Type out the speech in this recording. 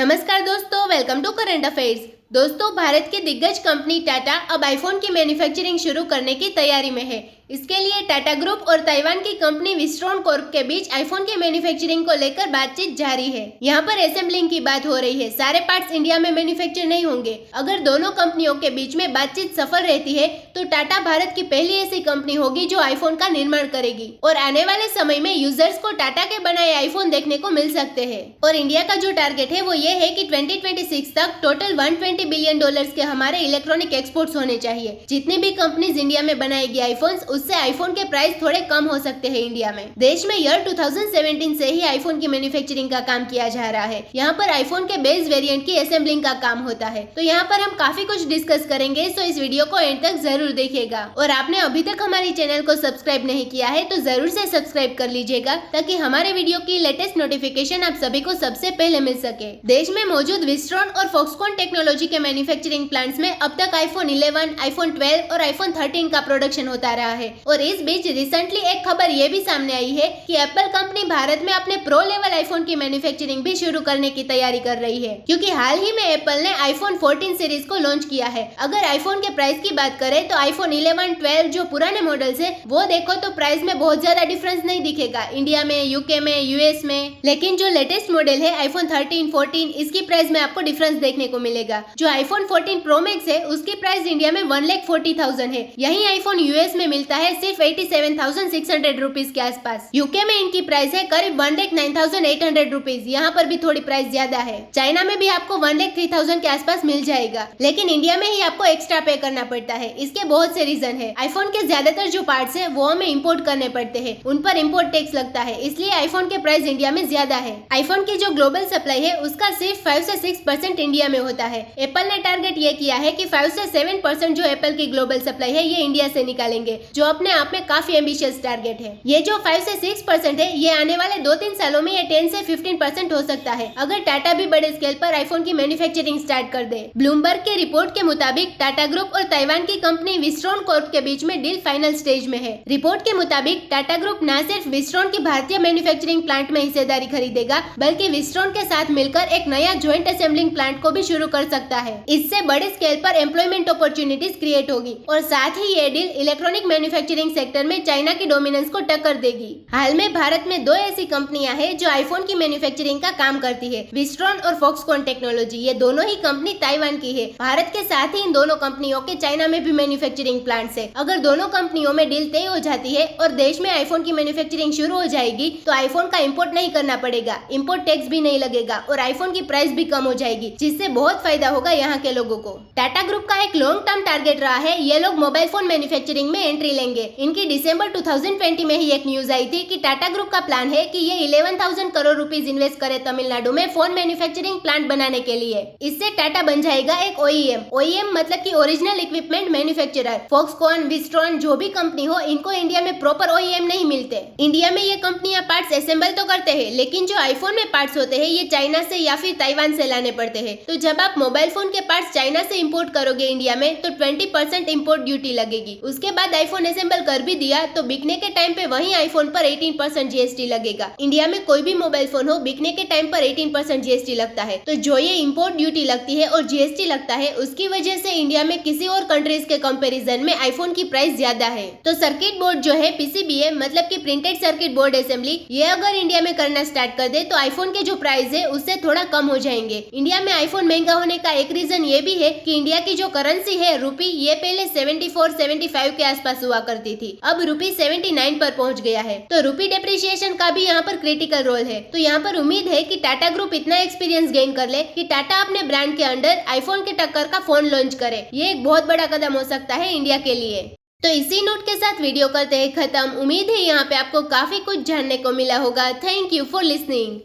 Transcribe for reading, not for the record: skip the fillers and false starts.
नमस्कार दोस्तों, welcome to current affairs. दोस्तों, भारत की दिग्गज कंपनी टाटा अब आईफोन की मैन्युफैक्चरिंग शुरू करने की तैयारी में है। इसके लिए टाटा ग्रुप और ताइवान की कंपनी विस्ट्रॉन कॉर्प के बीच आईफोन की मैन्युफैक्चरिंग को लेकर बातचीत जारी है। यहाँ पर असेंबलिंग की बात हो रही है। सारे पार्ट्स इंडिया में मैन्युफैक्चर नहीं होंगे। अगर दोनों कंपनियों के बीच में बातचीत सफल रहती है तो टाटा भारत की पहली ऐसी कंपनी होगी जो आईफोन का निर्माण करेगी और आने वाले समय में यूजर्स को टाटा के बनाए आईफोन देखने को मिल सकते हैं। और इंडिया का जो टारगेट है वो ये है कि 2026 तक टोटल $120 बिलियन के हमारे इलेक्ट्रॉनिक एक्सपोर्ट्स होने चाहिए। जितनी भी कंपनीज इंडिया में बनाएगी आईफोन, उससे आईफोन के प्राइस थोड़े कम हो सकते हैं। इंडिया में देश में ईयर 2017 से ही आईफोन की मैन्युफैक्चरिंग का काम किया जा रहा है। यहाँ पर आईफोन के बेस वेरिएंट की असेंबलिंग का काम होता है। तो यहाँ पर हम काफी कुछ डिस्कस करेंगे, तो इस वीडियो को एंड तक जरूर देखिएगा। और आपने अभी तक हमारे चैनल को सब्सक्राइब नहीं किया है तो जरूर से सब्सक्राइब कर लीजिएगा, ताकि हमारे वीडियो की लेटेस्ट नोटिफिकेशन आप सभी को सबसे पहले मिल सके। देश में मौजूद विस्ट्रॉन और फॉक्सकॉन टेक्नोलॉजी के मैन्युफैक्चरिंग प्लांट्स में अब तक आईफोन 11, आईफोन 12 और आईफोन 13 का प्रोडक्शन होता रहा है। और इस बीच रिसेंटली एक खबर ये भी सामने आई है कि एप्पल कंपनी भारत में अपने प्रो लेवल आईफोन की मैन्युफैक्चरिंग भी शुरू करने की तैयारी कर रही है, क्योंकि हाल ही में एप्पल ने आईफोन 14 सीरीज को लॉन्च किया है। अगर आईफोन के प्राइस की बात करें तो आईफोन 11, 12 जो पुराने मॉडल्स है वो देखो तो प्राइस में बहुत ज्यादा डिफरेंस नहीं दिखेगा इंडिया में, यूके में, यूएस में। लेकिन जो लेटेस्ट मॉडल है आईफोन 13, 14 इसकी प्राइस में आपको डिफरेंस देखने को मिलेगा। जो आईफोन 14 प्रो मैक्स है उसकी प्राइस इंडिया में 1,40,000 है। यही आईफोन यूएस में मिलता है सिर्फ 87,600 रुपीज के आसपास। यूके में इनकी प्राइस है करीब 1,09,800 रुपीज। यहाँ पर भी थोड़ी प्राइस ज्यादा है। चाइना में भी आपको 1,03,000 के आसपास मिल जाएगा, लेकिन इंडिया में ही आपको एक्स्ट्रा पे करना पड़ता है। इसके बहुत से रीजन है। आईफोन के ज्यादातर जो पार्ट्स है वो हमें इम्पोर्ट करने पड़ते हैं, उन पर इम्पोर्ट टैक्स लगता है, इसलिए आईफोन के प्राइस इंडिया में ज्यादा है। आईफोन की जो ग्लोबल सप्लाई है उसका सिर्फ 5 से 6% इंडिया में होता है। एप्पल ने टारगेट ये किया है कि 5 से 7% जो एप्पल की ग्लोबल सप्लाई है ये इंडिया से निकालेंगे, जो अपने आप में काफी एम्बिशियस टारगेट है। ये जो 5 से 6% है ये आने वाले 2-3 सालों में ये 10 से 15% हो सकता है, अगर टाटा भी बड़े स्केल पर आईफोन की मैन्युफैक्चरिंग स्टार्ट कर दे। ब्लूमबर्ग के रिपोर्ट के मुताबिक टाटा ग्रुप और ताइवान की कंपनी विस्ट्रॉन कॉर्प के बीच में डील फाइनल स्टेज में है। रिपोर्ट के मुताबिक टाटा ग्रुप न सिर्फ विस्ट्रॉन की भारतीय मैन्युफैक्चरिंग प्लांट में हिस्सेदारी खरीदेगा, बल्कि विस्ट्रॉन के साथ मिलकर एक नया ज्वाइंट असेंबलिंग प्लांट को भी शुरू कर सकता है। इससे बड़े स्केल पर एम्प्लॉयमेंट अपॉर्चुनिटीज क्रिएट होगी और साथ ही ये डील इलेक्ट्रॉनिक मैन्युफैक्चरिंग सेक्टर में चाइना की डोमिनेंस को टक्कर देगी। हाल में भारत में 2 ऐसी कंपनियां हैं जो आईफोन की मैन्युफैक्चरिंग का काम करती है, विस्ट्रॉन और फॉक्सकॉन टेक्नोलॉजी। ये दोनों ही कंपनी ताइवान की है। भारत के साथ ही इन दोनों कंपनियों के चाइना में भी मैन्युफैक्चरिंग प्लांट्स है। अगर दोनों कंपनियों में डील तय हो जाती है और देश में आईफोन की मैन्युफैक्चरिंग शुरू हो जाएगी तो आईफोन का इम्पोर्ट नहीं करना पड़ेगा, इम्पोर्ट टैक्स भी नहीं लगेगा और आईफोन की प्राइस भी कम हो जाएगी, जिससे बहुत फायदा होगा यहाँ के लोगों को। टाटा ग्रुप का एक लॉन्ग टर्म टारगेट रहा है, ये लोग मोबाइल फोन मैन्युफैक्चरिंग में एंट्री लेंगे। इनकी दिसंबर 2020 में ही एक न्यूज आई थी कि टाटा ग्रुप का प्लान है कि ये 11,000 करोड़ रुपीज इन्वेस्ट करे तमिलनाडु में फोन मैन्युफैक्चरिंग प्लांट बनाने के लिए। इससे टाटा बन जाएगा एक OEM मतलब कि original equipment manufacturer. Foxconn, Wistron जो भी कंपनी हो, इनको इंडिया में प्रॉपर OEM नहीं मिलते। इंडिया में ये कंपनियां पार्ट्स असेंबल तो करते हैं, लेकिन जो आईफोन में पार्ट्स होते हैं ये चाइना से या फिर ताइवान से लाने पड़ते हैं। तो जब आप मोबाइल फोन के पार्ट्स चाइना से इम्पोर्ट करोगे इंडिया में तो 20% इम्पोर्ट ड्यूटी लगेगी। उसके बाद आईफोन असेंबल कर भी दिया तो बिकने के टाइम पे वही आईफोन पर 18% GST लगेगा। इंडिया में कोई भी मोबाइल फोन हो, बिकने के टाइम पर 18% GST लगता है। तो जो ये इम्पोर्ट ड्यूटी लगती है और GST लगता है, उसकी वजह से इंडिया में किसी और कंट्रीज के कंपैरिजन में आईफोन की प्राइस ज्यादा है। तो सर्किट बोर्ड जो है PCBA मतलब की प्रिंटेड सर्किट बोर्ड असेंबली, ये अगर इंडिया में करना स्टार्ट कर दे तो आईफोन के जो प्राइस है उससे थोड़ा कम हो जाएंगे। इंडिया में आईफोन महंगा होने का एक रीजन ये भी है कि इंडिया की जो करेंसी है रुपी, ये पहले 74-75 के आसपास हुआ करती थी, अब रुपी 79 पर पहुंच गया है। तो रुपी डेप्रिसिएशन का भी यहाँ पर क्रिटिकल रोल है। तो यहाँ पर उम्मीद है कि टाटा ग्रुप इतना एक्सपीरियंस गेन कर ले कि टाटा अपने ब्रांड के अंडर आईफोन के टक्कर का फोन लॉन्च करे। ये एक बहुत बड़ा कदम हो सकता है इंडिया के लिए। तो इसी नोट के साथ वीडियो करते हैं खत्म। उम्मीद है यहाँ पे आपको काफी कुछ जानने को मिला होगा। Thank you for listening.